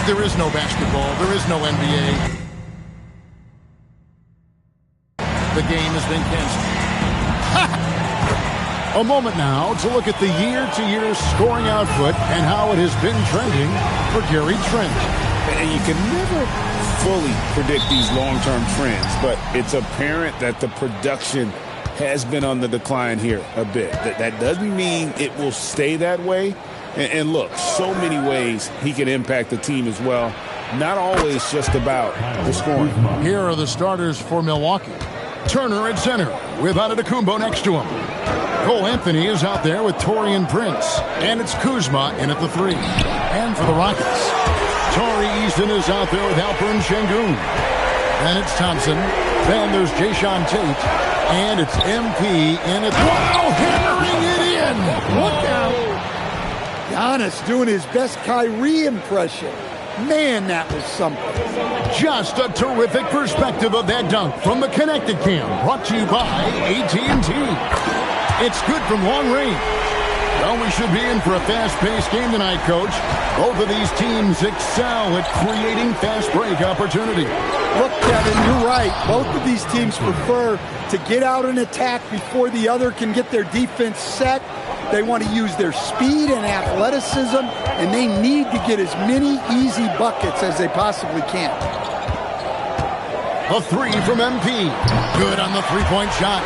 There is no basketball. There is no NBA. The game has been canceled. A moment now to look at the year-to-year scoring output and how it has been trending for Gary Trent. And you can never fully predict these long-term trends, but it's apparent that the production has been on the decline here a bit. That doesn't mean it will stay that way. And look, so many ways he can impact the team as well. Not always just about the scoring. Here are the starters for Milwaukee. Turner at center with Antetokounmpo next to him. Cole Anthony is out there with Taurean Prince. And it's Kuzma in at the 3. And for the Rockets, Torrey Easton is out there with Alperen Sengun. And it's Thompson. Then there's Jae'Sean Tate. And it's MP in at... Wow, hammering it in! Look out! Giannis doing his best Kyrie impression. Man, that was something. Just a terrific perspective of that dunk from the Connected Cam, brought to you by AT&T. It's good from long range. Well, we should be in for a fast-paced game tonight, Coach. Both of these teams excel at creating fast break opportunity. Look, Kevin, you're right. Both of these teams prefer to get out and attack before the other can get their defense set. They want to use their speed and athleticism, and they need to get as many easy buckets as they possibly can. A 3 from MP. Good on the three-point shot.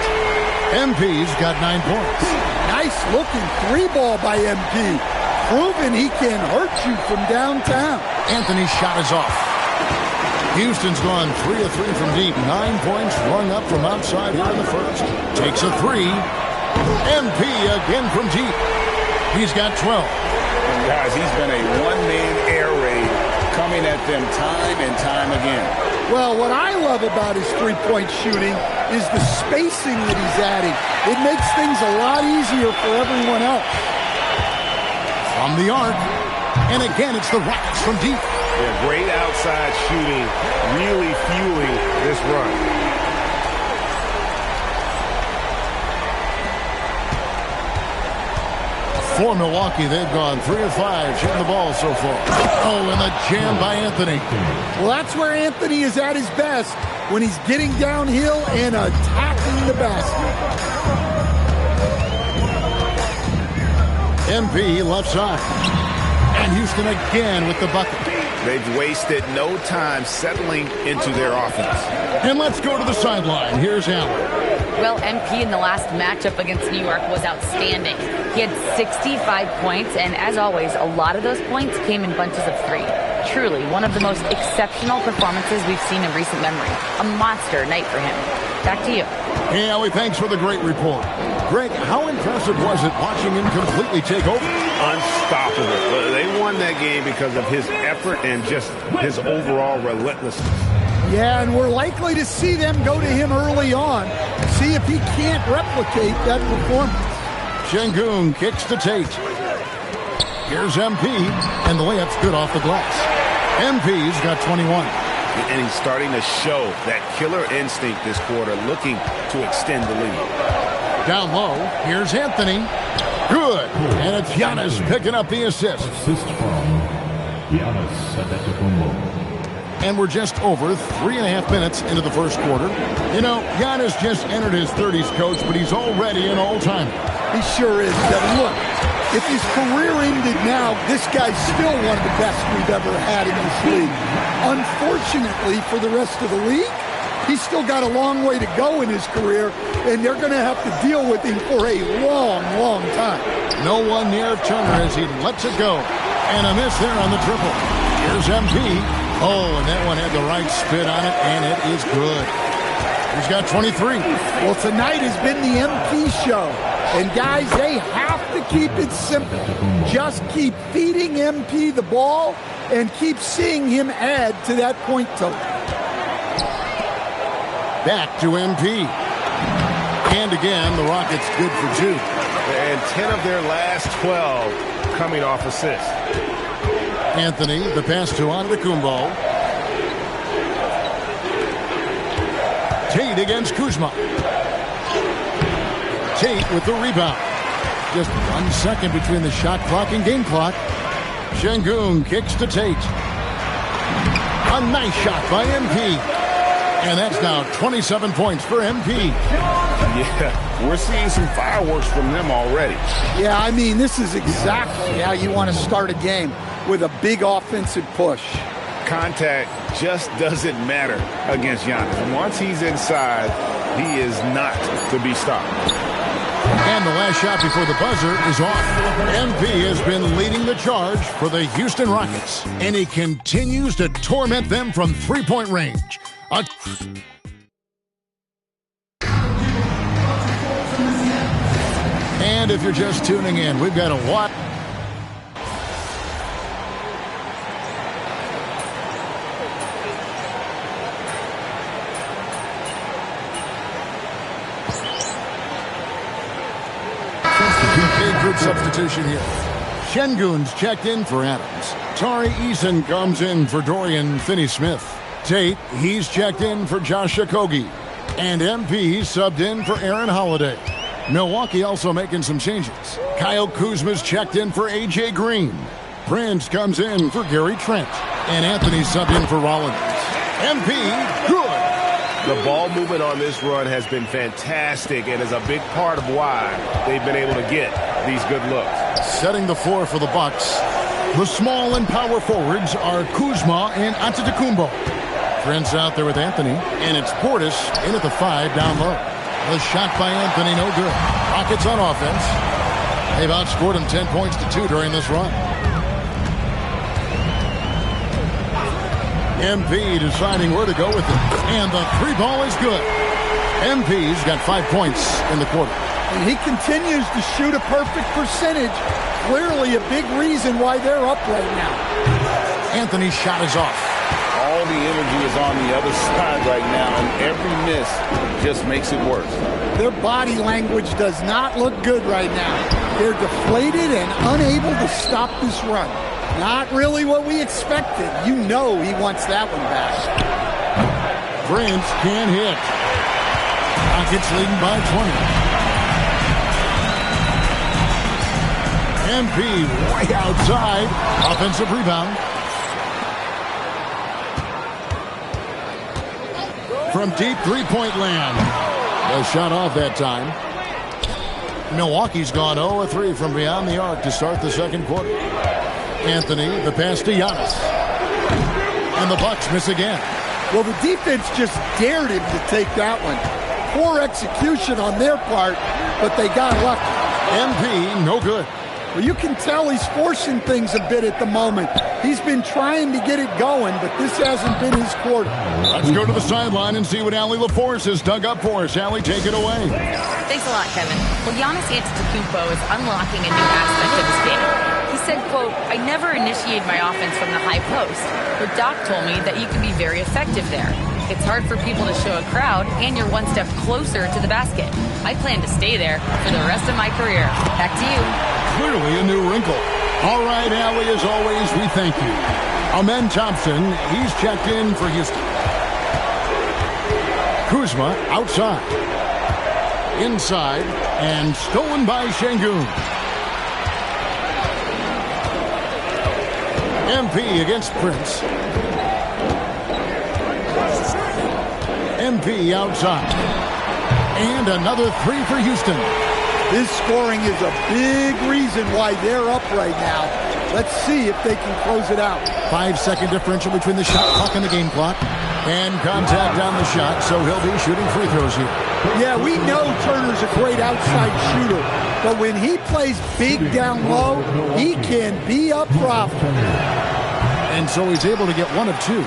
MP's got 9 points. Nice looking 3-ball by MP. Proving he can hurt you from downtown. Anthony's shot is off. Houston's gone 3 of 3 from deep. 9 points rung up from outside here in the first. Takes a 3. MP again from deep. He's got 12. And guys, he's been a one-man air raid coming at them time and time again. Well, what I love about his three-point shooting is the spacing that he's adding. It makes things a lot easier for everyone else. From the arc. And again, it's the Rockets from deep. Yeah, great outside shooting, really fueling this run. For Milwaukee, they've gone 3 of 5 shooting the ball so far. Oh, and the jam by Anthony. Well, that's where Anthony is at his best, when he's getting downhill and attacking the basket. MP left side. And Houston again with the bucket. They've wasted no time settling into their offense. And let's go to the sideline. Here's Allen. Well, MP in the last matchup against New York was outstanding. He had 65 points, and as always, a lot of those points came in bunches of 3. Truly, one of the most exceptional performances we've seen in recent memory. A monster night for him. Back to you. Hey, Allie, thanks for the great report. Greg, how impressive was it watching him completely take over? Unstoppable. They won that game because of his effort and just his overall relentlessness. Yeah, and we're likely to see them go to him early on, see if he can't replicate that performance. Sengun kicks to Tate. Here's MP, and the layup's good off the glass. MP's got 21. And he's starting to show that killer instinct this quarter, looking to extend the lead. Down low, here's Anthony. Good. And it's Giannis picking up the assist. Assist from Giannis Antetokounmpo. And we're just over 3.5 minutes into the first quarter. You know, Giannis just entered his 30s, Coach, but he's already an all-timer. He sure is, Kevin. Look, if his career ended now, this guy's still one of the best we've ever had in this league. Unfortunately for the rest of the league, he's still got a long way to go in his career, and they're going to have to deal with him for a long, long time. No one near Turner as he lets it go. And a miss there on the triple. Here's MP. Oh, and that one had the right spin on it, and it is good. He's got 23. Well, tonight has been the MP show. And, guys, they have to keep it simple. Just keep feeding MP the ball and keep seeing him add to that point total. Back to MP. And again, the Rockets good for 2. And 10 of their last 12 coming off assists. Anthony, the pass to Antetokounmpo. Tate against Kuzma. Tate with the rebound. Just 1 second between the shot clock and game clock. Sengun kicks to Tate. A nice shot by MP. And that's now 27 points for MP. Yeah, we're seeing some fireworks from them already. Yeah, I mean, this is exactly how you want to start a game, with a big offensive push. Contact just doesn't matter against Giannis. Once he's inside, he is not to be stopped. And the last shot before the buzzer is off. MP has been leading the charge for the Houston Rockets, and he continues to torment them from three-point range. And if you're just tuning in, we've got a lot. Big group substitution here. Şengün's checked in for Adams. Tari Eason comes in for Dorian Finney-Smith. Tate, he's checked in for Josh Okogie. And MP subbed in for Aaron Holiday. Milwaukee also making some changes. Kyle Kuzma's checked in for A.J. Green. Prince comes in for Gary Trent. And Anthony subbed in for Rollins. MP, good. The ball movement on this run has been fantastic and is a big part of why they've been able to get these good looks. Setting the floor for the Bucks. The small and power forwards are Kuzma and Antetokounmpo. Trent's out there with Anthony, and it's Portis in at the 5 down low. The shot by Anthony, no good. Rockets on offense. They've outscored him 10 points to 2 during this run. MP deciding where to go with it. And the 3 ball is good. MP's got 5 points in the quarter. And he continues to shoot a perfect percentage. Clearly a big reason why they're up right now. Anthony's shot is off. All the energy is on the other side right now, and every miss just makes it worse. Their body language does not look good right now. They're deflated and unable to stop this run. Not really what we expected. You know he wants that one back. Prince can't hit. Rockets leading by 20. MP way outside. Offensive rebound. From deep three-point land. A shot off that time. Milwaukee's gone 0-3 from beyond the arc to start the second quarter. Anthony, the pass to Giannis. And the Bucks miss again. Well, the defense just dared him to take that one. Poor execution on their part, but they got lucky. MP, no good. Well, you can tell he's forcing things a bit at the moment. He's been trying to get it going, but this hasn't been his quarter. Let's go to the sideline and see what Allie LaForce has dug up for us. Allie, take it away. Thanks a lot, Kevin. Well, Giannis Antetokounmpo is unlocking a new aspect of his game. He said, quote, "I never initiate my offense from the high post, but Doc told me that you can be very effective there. It's hard for people to show a crowd, and you're one step closer to the basket. I plan to stay there for the rest of my career." Back to you. Clearly a new wrinkle. All right, Allie, as always, we thank you. Amen Thompson, he's checked in for Houston. Kuzma outside. Inside, and stolen by Şengün. MP against Prince. MP outside. And another 3 for Houston. This scoring is a big reason why they're up right now. Let's see if they can close it out. 5-second differential between the shot clock and the game clock. And contact on the shot, so he'll be shooting free throws here. Yeah, we know Turner's a great outside shooter, but when he plays big down low, he can be a problem. And so he's able to get 1 of 2.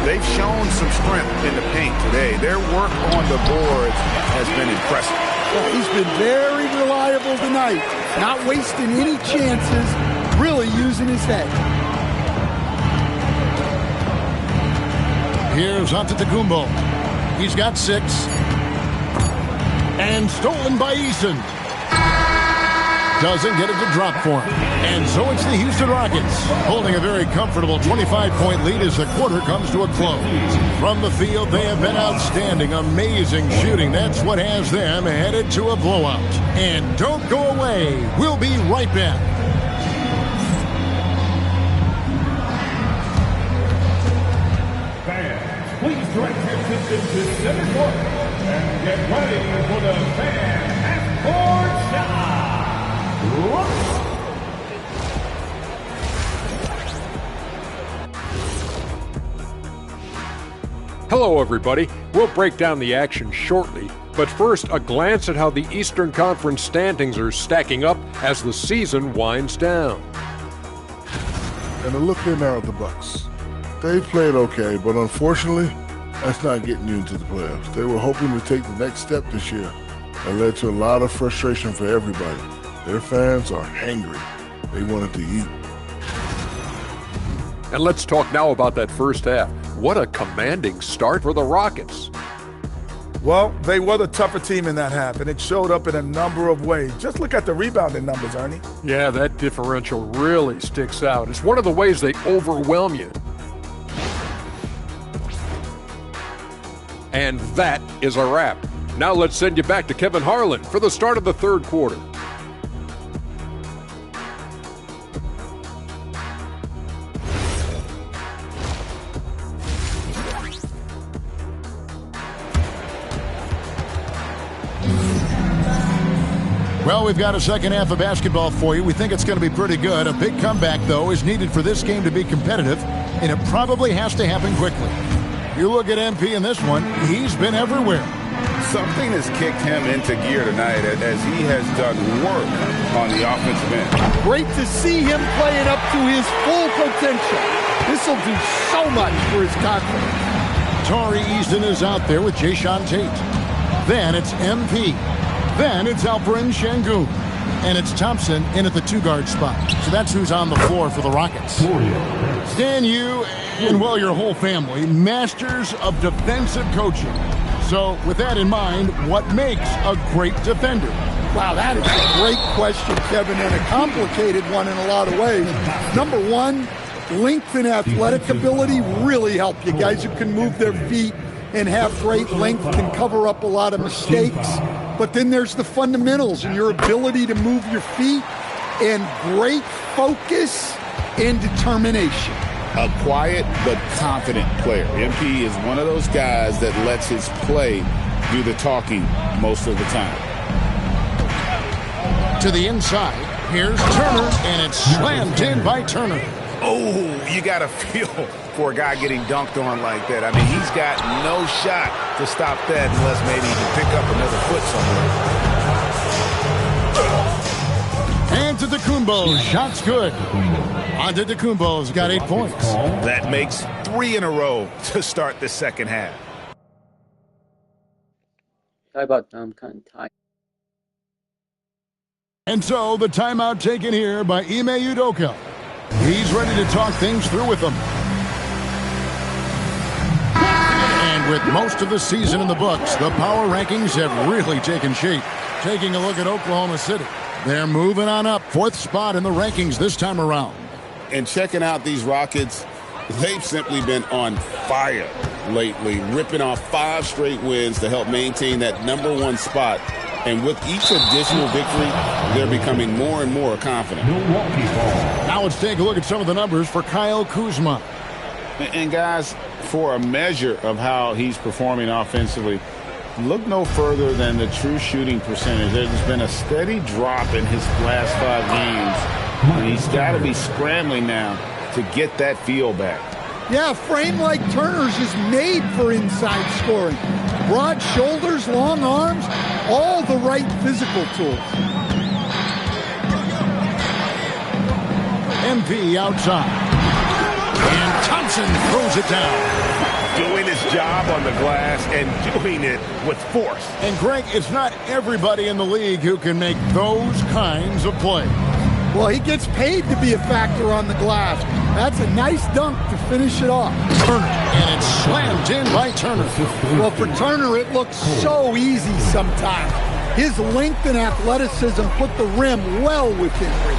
They've shown some strength in the paint today. Their work on the boards has been impressive. Well, he's been very reliable tonight, not wasting any chances, really using his head. Here's Antetokounmpo. He's got 6. And stolen by Eason. Doesn't get it to drop for him. And so it's the Houston Rockets holding a very comfortable 25-point lead as the quarter comes to a close. From the field, they have been outstanding, amazing shooting. That's what has them headed to a blowout. And don't go away. We'll be right back. into center court and get ready for the fan half-court shot. Hello, everybody. We'll break down the action shortly, but first, a glance at how the Eastern Conference standings are stacking up as the season winds down. And a look in now at the Bucks. They played okay, but unfortunately, that's not getting you into the playoffs. They were hoping to take the next step this year. That led to a lot of frustration for everybody. Their fans are hangry. They wanted to eat. And let's talk now about that first half. What a commanding start for the Rockets. Well, they were the tougher team in that half, and it showed up in a number of ways. Just look at the rebounding numbers, Ernie. Yeah, that differential really sticks out. It's one of the ways they overwhelm you. And that is a wrap. Now let's send you back to Kevin Harlan for the start of the third quarter. Well, we've got a second half of basketball for you. We think it's going to be pretty good. A big comeback, though, is needed for this game to be competitive, and it probably has to happen quickly. You look at MP in this one, he's been everywhere. Something has kicked him into gear tonight as he has done work on the offensive end. Great to see him playing up to his full potential. This will do so much for his confidence. Torrey Easton is out there with Jayshawn Tate. Then it's MP. Then it's Alperen Sengun. And it's Thompson in at the two-guard spot. So that's who's on the floor for the Rockets. Stan, you and, well, your whole family, masters of defensive coaching. So with that in mind, what makes a great defender? Wow, that is a great question, Kevin, and a complicated one in a lot of ways. Number one, length and athletic ability really help you. Guys who can move their feet and have great length can cover up a lot of mistakes. But then there's the fundamentals and your ability to move your feet and great focus and determination. A quiet but confident player. MP is one of those guys that lets his play do the talking most of the time. To the inside, here's Turner, and it's slammed in by Turner. Oh, you got to feel for a guy getting dunked on like that. I mean, he's got no shot to stop that unless maybe he can pick up another foot somewhere. And Antetokounmpo, shot's good. Antetokounmpo's got 8 points. That makes 3 in a row to start the second half. Sorry about kind of tired. And so the timeout taken here by Ime Udoka. He's ready to talk things through with them. And with most of the season in the books, the power rankings have really taken shape. Taking a look at Oklahoma City. They're moving on up, 4th spot in the rankings this time around. And checking out these Rockets, they've simply been on fire lately, ripping off 5 straight wins to help maintain that #1 spot. And with each additional victory, they're becoming more and more confident. Now let's take a look at some of the numbers for Kyle Kuzma. And guys, for a measure of how he's performing offensively, look no further than the true shooting percentage. There's been a steady drop in his last 5 games. And he's got to be scrambling now to get that feel back. Yeah, a frame like Turner's is made for inside scoring. Broad shoulders, long arms, all the right physical tools. MP outside. And Thompson throws it down. Doing his job on the glass and doing it with force. And Greg, it's not everybody in the league who can make those kinds of plays. Well, he gets paid to be a factor on the glass. That's a nice dunk to finish it off. Turner, and it's slammed in by Turner. Well, for Turner, it looks so easy sometimes. His length and athleticism put the rim well within reach.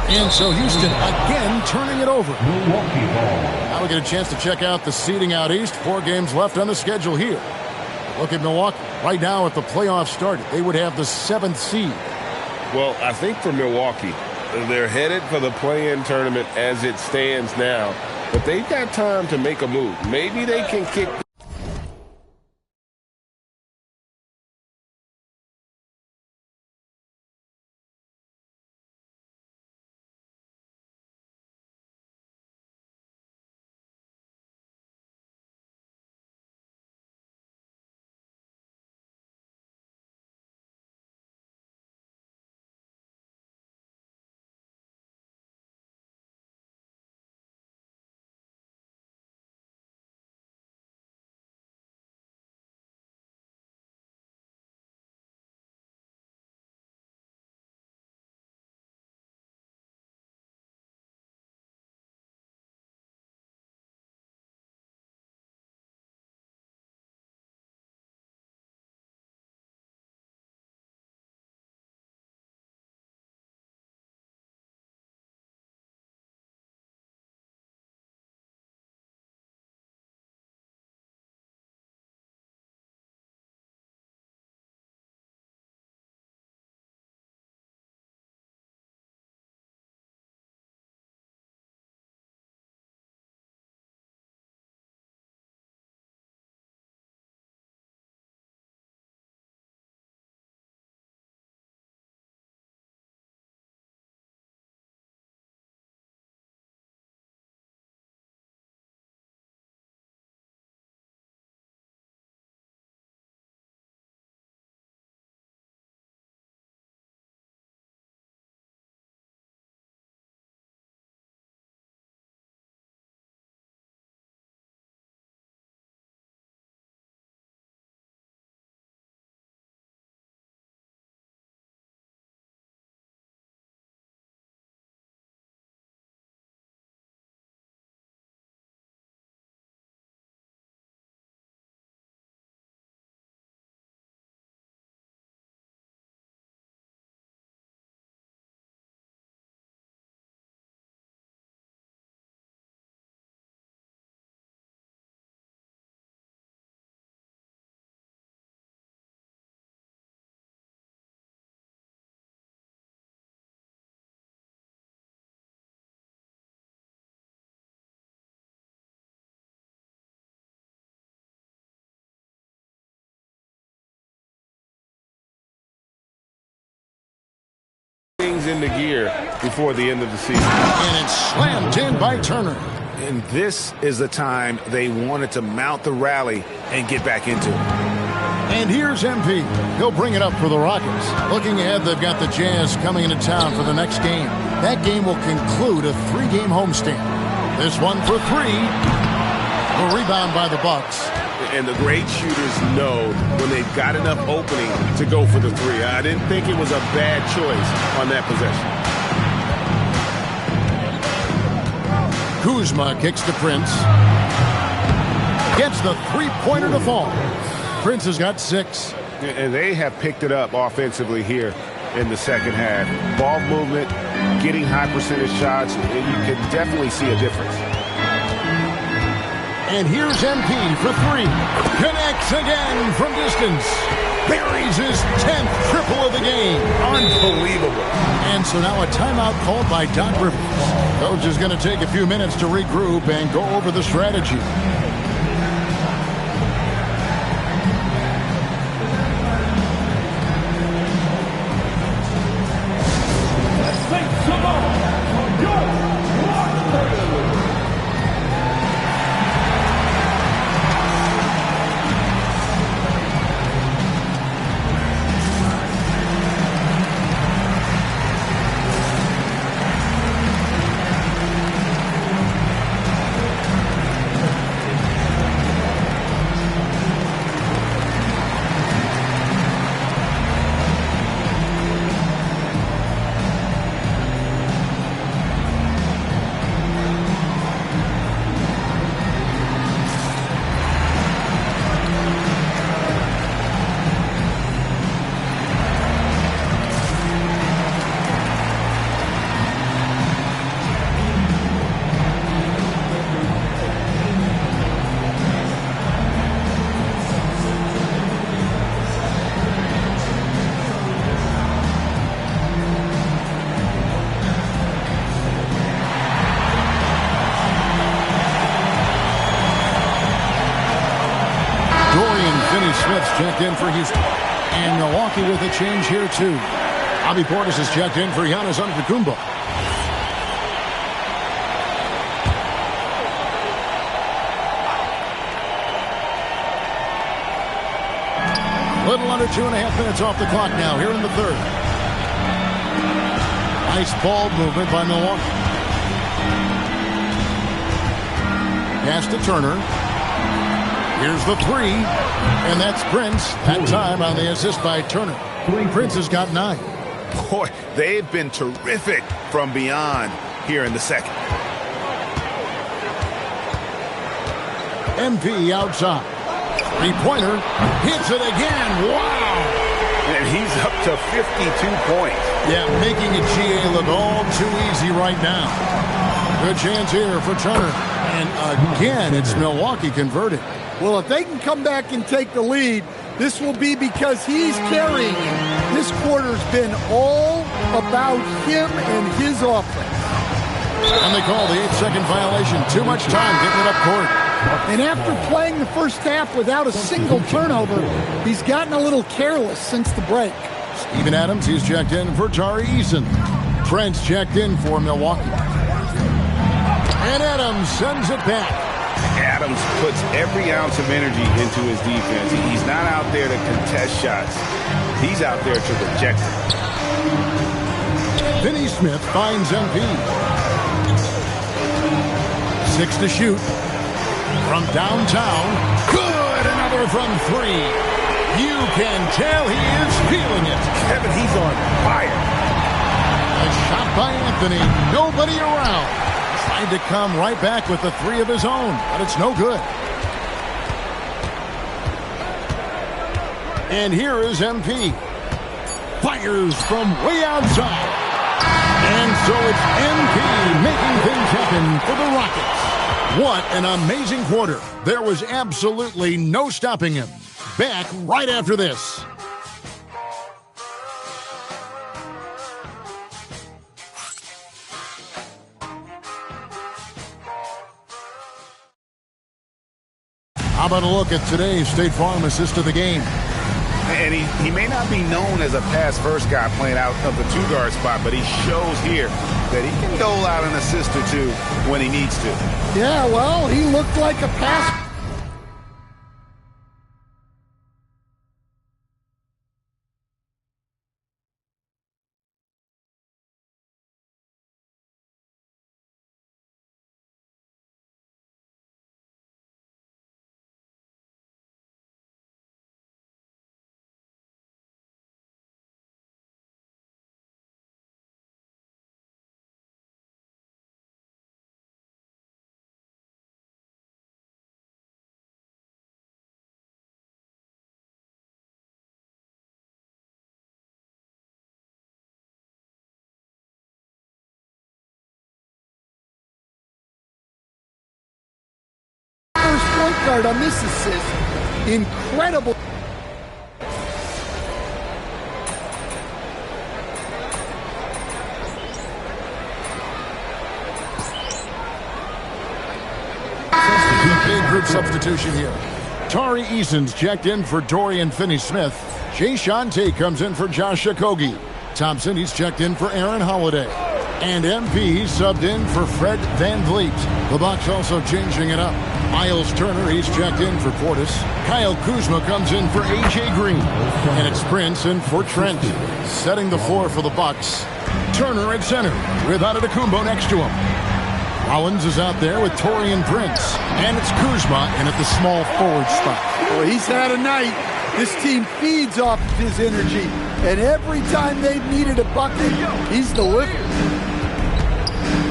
And so Houston again turning it over. Now we get a chance to check out the seeding out east. 4 games left on the schedule here. Look at Milwaukee. Right now, if the playoffs started, they would have the 7th seed. Well, I think for Milwaukee, they're headed for the play-in tournament as it stands now. But they've got time to make a move. Maybe they can kick. into gear before the end of the season. And it's slammed in by Turner. And this is the time they wanted to mount the rally and get back into it. And here's MP. He'll bring it up for the Rockets. Looking ahead, they've got the Jazz coming into town for the next game. That game will conclude a 3-game homestand. This one for 3. A rebound by the Bucks. And the great shooters know when they've got enough opening to go for the 3. I didn't think it was a bad choice on that possession. Kuzma kicks to Prince. Gets the 3-pointer to fall. Prince has got 6. And they have picked it up offensively here in the second half. Ball movement, getting high percentage shots, and you can definitely see a difference. And here's MP for 3. Connects again from distance. Buries his 10th triple of the game. Unbelievable. And so now a timeout called by Doc Rivers. Coach is going to take a few minutes to regroup and go over the strategy. Smith's checked in for Houston. And Milwaukee with a change here, too. Bobby Portis has checked in for Giannis Antetokounmpo. Little under 2.5 minutes off the clock now here in the third. Nice ball movement by Milwaukee. Pass to Turner. Here's the 3, and that's Prince. That time on the assist by Turner. Prince has got 9. Boy, they've been terrific from beyond here in the second. MP outside. 3-pointer. Hits it again. Wow. And he's up to 52 points. Yeah, making a GA look all too easy right now. Good chance here for Turner. And again, it's Milwaukee converted. Well, if they can come back and take the lead, this will be because he's carrying it. This quarter's been all about him and his offense. And they call the 8-second violation. Too much time getting it up court. And after playing the first half without a single turnover, he's gotten a little careless since the break. Steven Adams, he's checked in for Tari Eason. Trent's checked in for Milwaukee. And Adams sends it back. Adams puts every ounce of energy into his defense. He's not out there to contest shots. He's out there to reject them. Finney Smith finds MP. 6 to shoot. From downtown. Good! Another from 3. You can tell he is feeling it. Kevin, he's on fire. A shot by Anthony. Nobody around. Tried to come right back with the 3 of his own, but it's no good. And here is MP. Fires from way outside. And so it's MP making things happen for the Rockets. What an amazing quarter. There was absolutely no stopping him. Back right after this. How about a look at today's State Farm assist of the game? And he may not be known as a pass-first guy playing out of the two-guard spot, but he shows here that he can dole out an assist or two when he needs to. Yeah, well, he looked like a pass. Point guard on this assist. Incredible. Big group substitution here. Tari Eason's checked in for Dorian Finney-Smith. Jay Shante comes in for Josh Okogie. Thompson, he's checked in for Aaron Holiday. And MP subbed in for Fred VanVleet. The Bucks also changing it up. Miles Turner, he's checked in for Portis. Kyle Kuzma comes in for A.J. Green. And it's Prince in for Trent. Setting the floor for the Bucks. Turner at center with Antetokounmpo next to him. Rollins is out there with Taurean Prince. And it's Kuzma in at the small forward spot. Well, he's had a night. This team feeds off of his energy. And every time they've needed a bucket, he's delivered.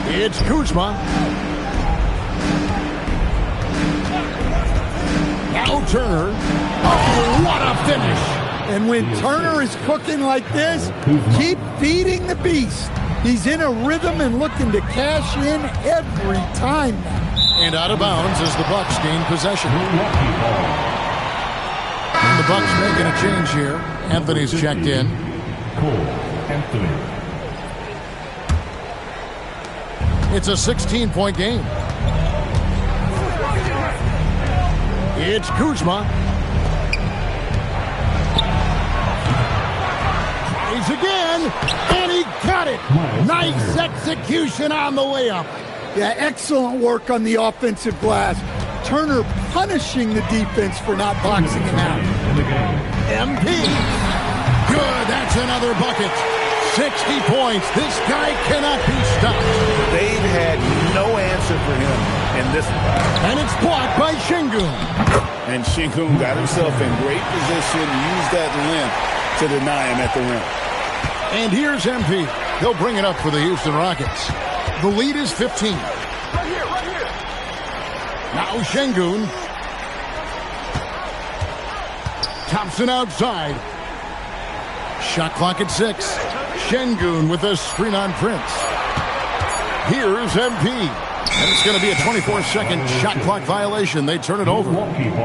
It's Kuzma. Now Turner. Oh, what a finish. And when Turner is cooking like this, keep feeding the beast. He's in a rhythm and looking to cash in every time now. And out of bounds as the Bucks gain possession. And the Bucks making a change here. Anthony's checked in. It's a 16-point game. It's Kuzma. Tries again, and he got it. Nice execution on the layup. Yeah, excellent work on the offensive glass. Turner punishing the defense for not boxing him out. MP. Good, that's another bucket. 60 points. This guy cannot be stopped. They've had no answer for him in this one. And it's blocked by Şengün. And Şengün got himself in great position, used that length to deny him at the rim. And here's MP. He'll bring it up for the Houston Rockets. The lead is 15. Right here. Now Şengün. Thompson outside. Shot clock at 6. Şengün with a screen on Prince. Here's MP. And it's going to be a 24-second shot clock violation. They turn it over.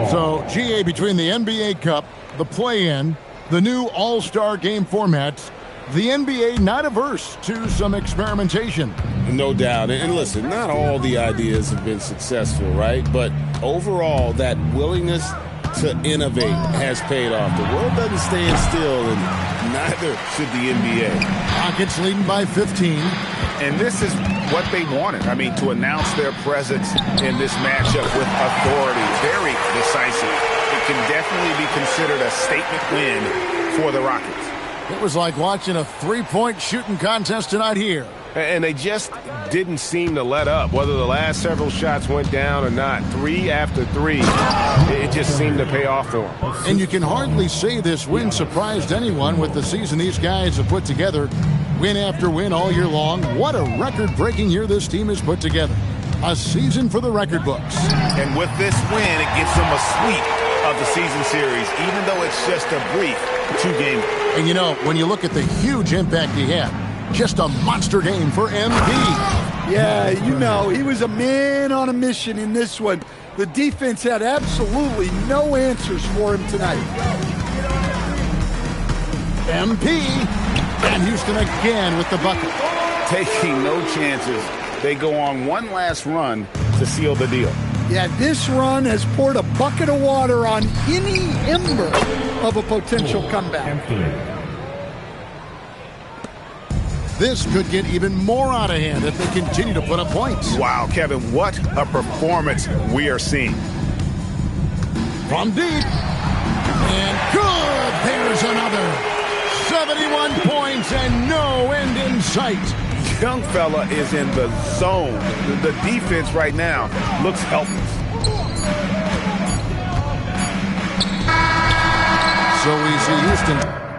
So, GA, between the NBA Cup, the play-in, the new All-Star game formats, the NBA not averse to some experimentation. No doubt. And listen, not all the ideas have been successful, right? But overall, that willingness to innovate has paid off. The world doesn't stand still, and neither should the NBA. Rockets leading by 15. And this is what they wanted. I mean, to announce their presence in this matchup with authority. Very decisive. It can definitely be considered a statement win for the Rockets. It was like watching a three-point shooting contest tonight here. And they just didn't seem to let up, whether the last several shots went down or not. 3 after 3, it just seemed to pay off for them. And you can hardly say this win surprised anyone with the season these guys have put together. Win after win all year long. What a record-breaking year this team has put together. A season for the record books. And with this win, it gives them a sweep of the season series, even though it's just a brief 2-game. And you know, when you look at the huge impact he had, just a monster game for MP. Yeah, you know, he was a man on a mission in this one. The defense had absolutely no answers for him tonight. MP. And Houston again with the bucket. Taking no chances. They go on one last run to seal the deal. Yeah, this run has poured a bucket of water on any ember of a potential comeback. This could get even more out of hand if they continue to put up points. Wow, Kevin, what a performance we are seeing. From deep. And good. There's another. 71 points and no end in sight. Young fella is in the zone. The defense right now looks helpless. So we see Houston